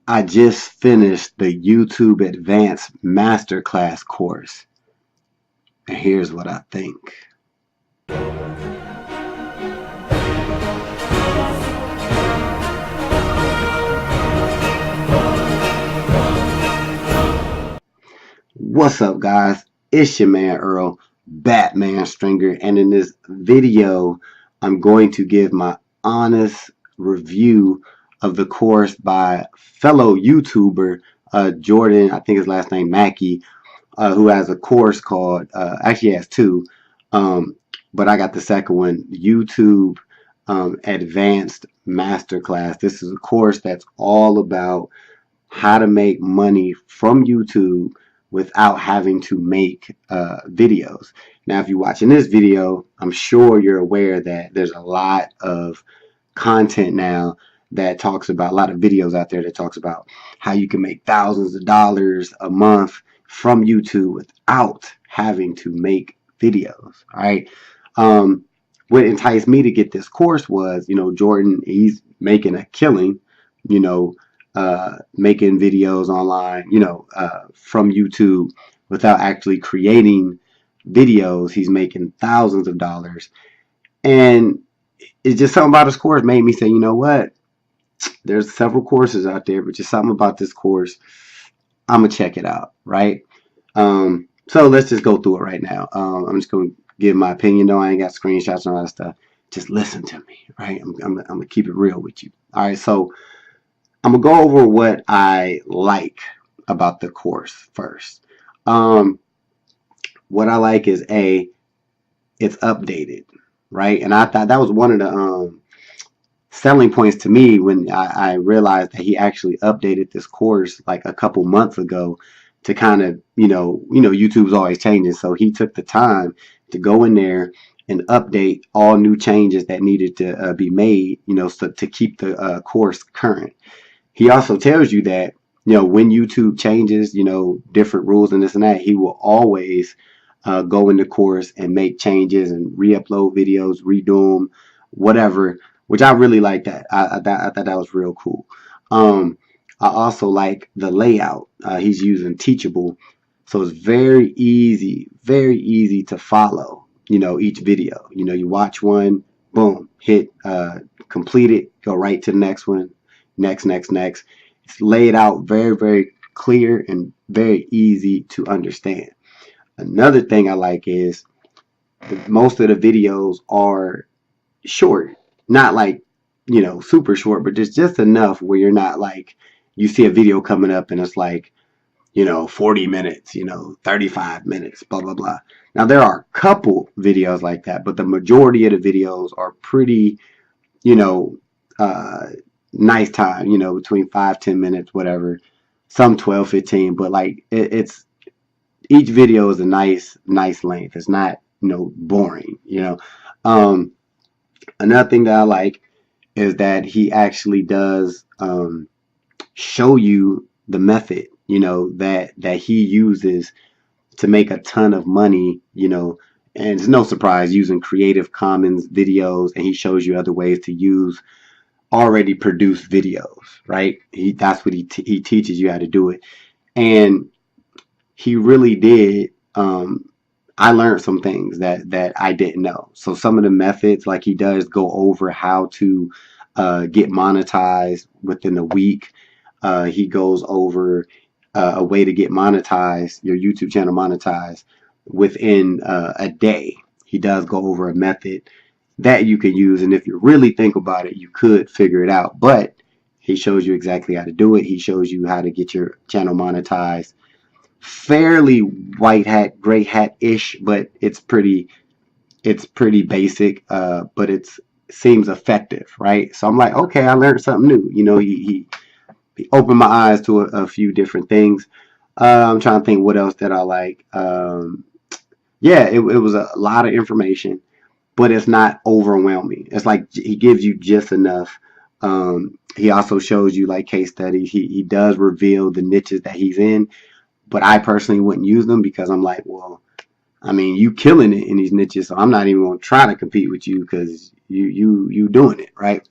I just finished the YouTube Advanced Masterclass course, and here's what I think. What's up, guys? It's your man Earl, Batman Stringer, and in this video, I'm going to give my honest review of the course by fellow YouTuber Jordan, I think his last name Mackey, who has a course called, actually has two, but I got the second one, YouTube Advanced Masterclass. This is a course that's all about how to make money from YouTube without having to make videos. Now, if you're watching this video, I'm sure you're aware that there's a lot of content now that talks about, a lot of videos out there that talks about how you can make thousands of dollars a month from YouTube without having to make videos. All right. What enticed me to get this course was, Jordan, he's making a killing, making videos online, from YouTube without actually creating videos. He's making thousands of dollars. And it's just something about this course made me say, you know what? There's several courses out there, but just something about this course, I'm going to check it out, right? So let's just go through it right now. I'm just going to give my opinion. No, I ain't got screenshots and all that stuff. Just listen to me, right? I'm going to keep it real with you. All right, so I'm going to go over what I like about the course first. What I like is, it's updated, right? And I thought that was one of the selling points to me when I realized that he actually updated this course like a couple months ago to kind of, YouTube's always changing. So he took the time to go in there and update all new changes that needed to be made, so to keep the course current. He also tells you that, when YouTube changes, different rules and this and that, he will always go in the course and make changes and re-upload videos, redo them, whatever, which I really like that. I thought that was real cool. I also like the layout. He's using Teachable, so it's very easy to follow, each video. You watch one, boom, hit complete it, go right to the next one, next. It's laid out very clear and very easy to understand. Another thing I like is most of the videos are short, not like, super short, but just enough where you're not like, you see a video coming up and it's like, 40 minutes, 35 minutes, blah, blah, blah. Now, there are a couple videos like that, but the majority of the videos are pretty, nice time, between 5-10 minutes, whatever, some 12-15, but like it's each video is a nice length. It's not, boring, Another thing that I like is that he actually does show you the method, that he uses to make a ton of money, and it's no surprise using Creative Commons videos, and he shows you other ways to use already produced videos, right? That's what he teaches you how to do it. And he really did. I learned some things that I didn't know. So some of the methods, like he does go over how to get monetized within a week. He goes over a way to get monetized, your YouTube channel monetized within a day. He does go over a method that you can use, and if you really think about it, you could figure it out. But he shows you exactly how to do it. He shows you how to get your channel monetized. Fairly white hat, gray hat-ish, but it's pretty basic, but it seems effective, right? So I'm like, okay, I learned something new. He opened my eyes to a few different things. I'm trying to think what else that I like. Yeah, it was a lot of information, but it's not overwhelming. It's like he gives you just enough. He also shows you like case studies. He does reveal the niches that he's in, but I personally wouldn't use them because I'm like, well, I mean, you killing it in these niches, so I'm not even going to try to compete with you because you doing it, right?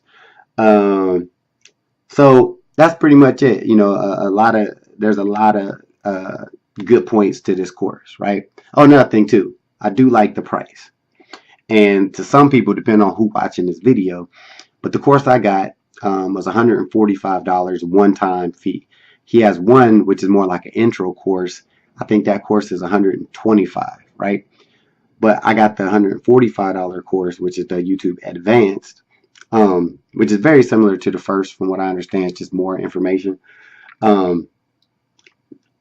So that's pretty much it. You know, there's a lot of good points to this course, right? Oh, another thing too, I do like the price. And to some people, depending on who watching this video, but the course I got was $145 one-time fee. He has one which is more like an intro course. I think that course is $125, right? But I got the $145 course, which is the YouTube Advanced, which is very similar to the first, from what I understand. It's just more information. Um,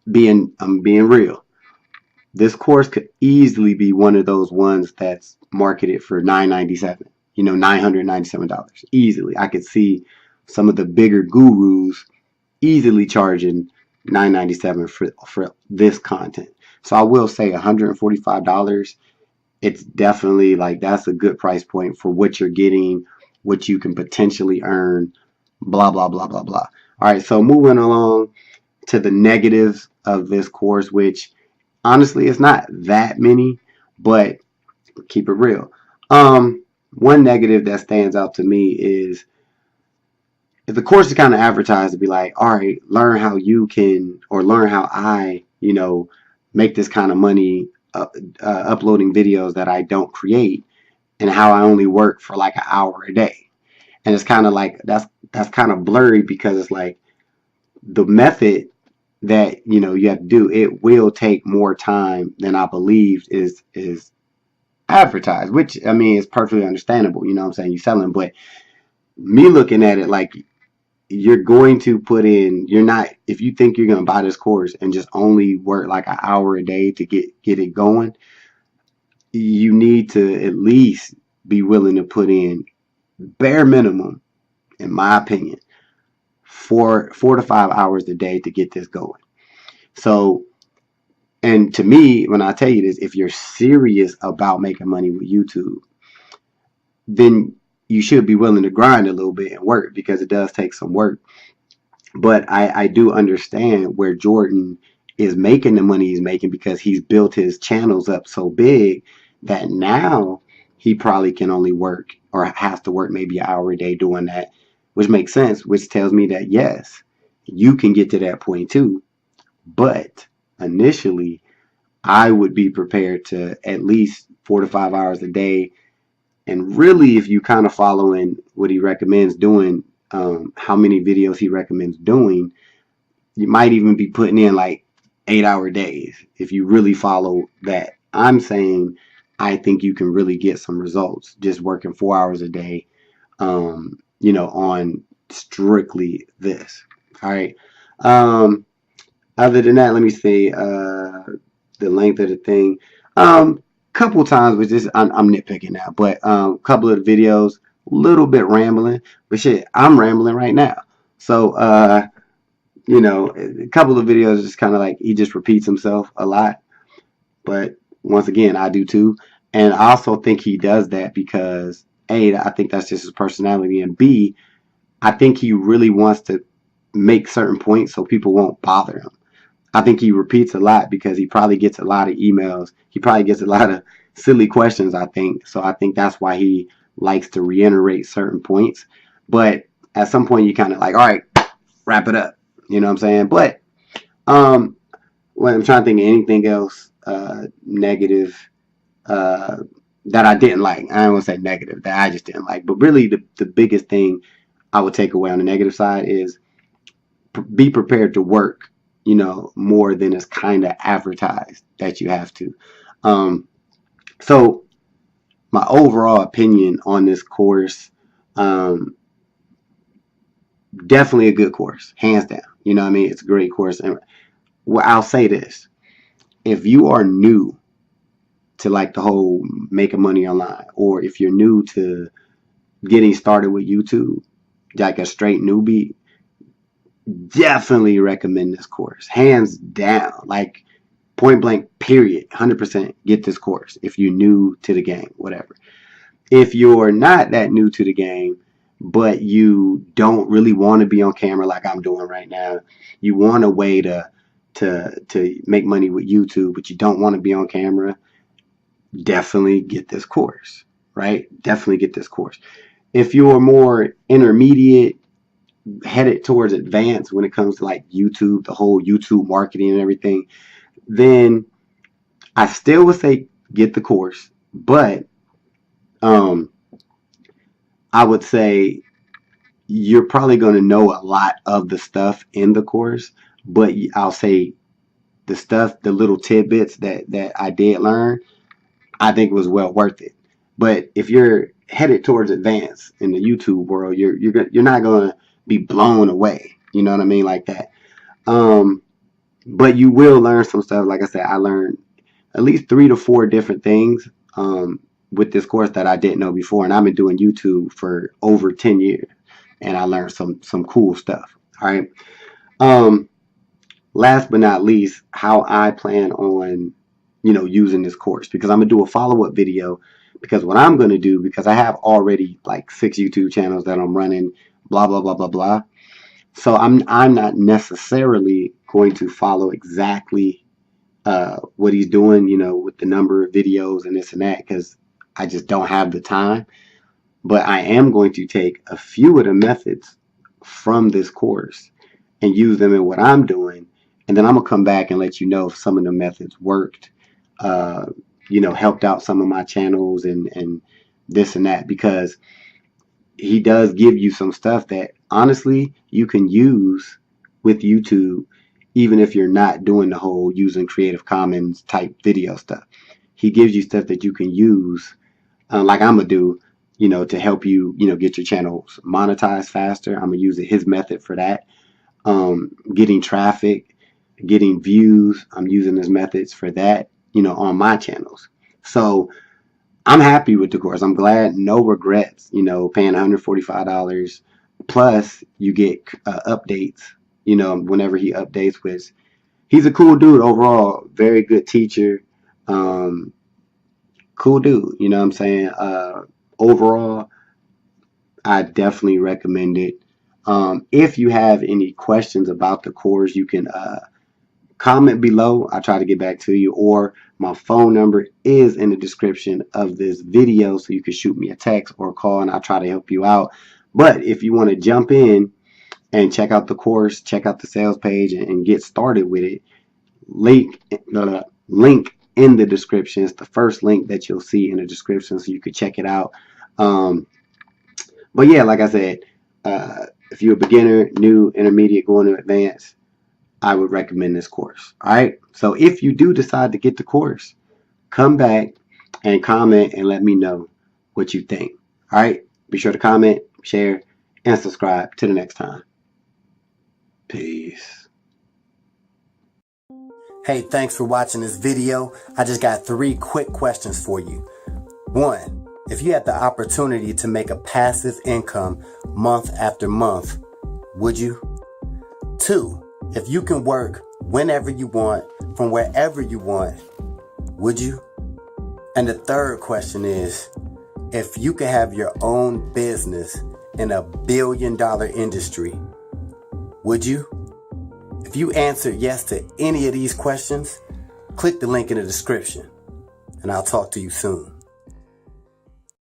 I'm being real. This course could easily be one of those ones that's marketed for $997. You know, $997 easily. I could see some of the bigger gurus easily charging $997 for this content. So I will say $145. It's definitely like that's a good price point for what you're getting, what you can potentially earn, blah blah blah blah blah. All right, so moving along to the negatives of this course, which honestly it's not that many, but keep it real. One negative that stands out to me is if the course is kind of advertised to be like, all right, learn how you can, or learn how I, you know, make this kind of money uploading videos that I don't create, and how I only work for like an hour a day. And it's kind of like that's kind of blurry, because it's like the method that you have to do, it will take more time than I believed is advertised, which I mean is perfectly understandable. You know what I'm saying? You're selling, but me looking at it like you're going to put in, you're not, if you think you're going to buy this course and just only work like an hour a day to get it going, you need to at least be willing to put in bare minimum, in my opinion, 4 to 5 hours a day to get this going. So, and to me, when I tell you this, if you're serious about making money with YouTube, then you should be willing to grind a little bit and work, because it does take some work. But I do understand where Jordan is making the money he's making, because he's built his channels up so big that now he probably can only work, or has to work maybe an hour a day doing that, which makes sense, which tells me that yes, you can get to that point too. But initially, I would be prepared to at least 4 to 5 hours a day. And really, if you kind of following what he recommends doing, how many videos he recommends doing, you might even be putting in like 8 hour days if you really follow that. I'm saying I think you can really get some results just working 4 hours a day, on strictly this. All right. Other than that, let me see the length of the thing. Couple times, which is I'm nitpicking now, but couple of the videos, a little bit rambling, but shit, I'm rambling right now. So a couple of videos just kind of like he just repeats himself a lot. But once again, I do too, and I also think he does that because A, I think that's just his personality, and B, I think he really wants to make certain points so people won't bother him. I think he repeats a lot because he probably gets a lot of emails. He probably gets a lot of silly questions, I think. So I think that's why he likes to reiterate certain points. But at some point, you kind of like, all right, wrap it up. You know what I'm saying? But when I'm trying to think of anything else negative that I didn't like. I don't want to say negative, that I just didn't like. But really, the biggest thing I would take away on the negative side is be prepared to work, more than is kind of advertised that you have to. So my overall opinion on this course, definitely a good course, hands down. You know what I mean? It's a great course. And well, I'll say this. If you are new to like the whole making money online, or if you're new to getting started with YouTube, like a straight newbie, definitely recommend this course, hands down, like point blank, period, 100% get this course if you're new to the game, whatever. If you're not that new to the game, but you don't really want to be on camera like I'm doing right now, you want a way to make money with YouTube, but you don't want to be on camera, definitely get this course, right? Definitely get this course. If you're more intermediate, headed towards advanced when it comes to like YouTube, the whole YouTube marketing and everything, then I still would say get the course. But um, I would say you're probably going to know a lot of the stuff in the course, but I'll say the stuff, the little tidbits that I did learn, I think was well worth it. But if you're headed towards advance in the YouTube world, you're not going to be blown away. You know what I mean, like that. But you will learn some stuff. Like I said, I learned at least 3 to 4 different things with this course that I didn't know before, and I've been doing YouTube for over 10 years, and I learned some cool stuff. All right. Last but not least, how I plan on, using this course, because I'm gonna do a follow-up video, because what I'm gonna do, because I have already like 6 YouTube channels that I'm running, blah blah blah blah blah. So I'm not necessarily going to follow exactly what he's doing, with the number of videos and this and that, because I just don't have the time. But I am going to take a few of the methods from this course and use them in what I'm doing. And then I'm going to come back and let you know if some of the methods worked, helped out some of my channels and this and that, because he does give you some stuff that honestly you can use with YouTube, even if you're not doing the whole using Creative Commons type video stuff. He gives you stuff that you can use, like I'm going to do, to help you, get your channels monetized faster. I'm going to use his method for that. Getting traffic, getting views, I'm using his methods for that, on my channels. So I'm happy with the course. I'm glad, no regrets, paying $145. Plus you get updates, whenever he updates, which he's a cool dude overall, very good teacher. Cool dude, you know what I'm saying? Overall, I definitely recommend it. If you have any questions about the course, you can comment below. I'll try to get back to you, or my phone number is in the description of this video, so you can shoot me a text or a call and I'll try to help you out. But if you want to jump in and check out the course, check out the sales page and get started with it, link in the description. It's the first link that you'll see in the description, so you can check it out. But yeah, like I said, if you're a beginner, new, intermediate, going to advanced, I would recommend this course. All right. So if you do decide to get the course, come back and comment and let me know what you think. All right. Be sure to comment, share, and subscribe. Till the next time. Peace. Hey, thanks for watching this video. I just got 3 quick questions for you. 1, if you had the opportunity to make a passive income month after month, would you? 2, if you can work whenever you want, from wherever you want, would you? And the 3rd question is, if you could have your own business in a $1 billion industry, would you? If you answered yes to any of these questions, click the link in the description, and I'll talk to you soon.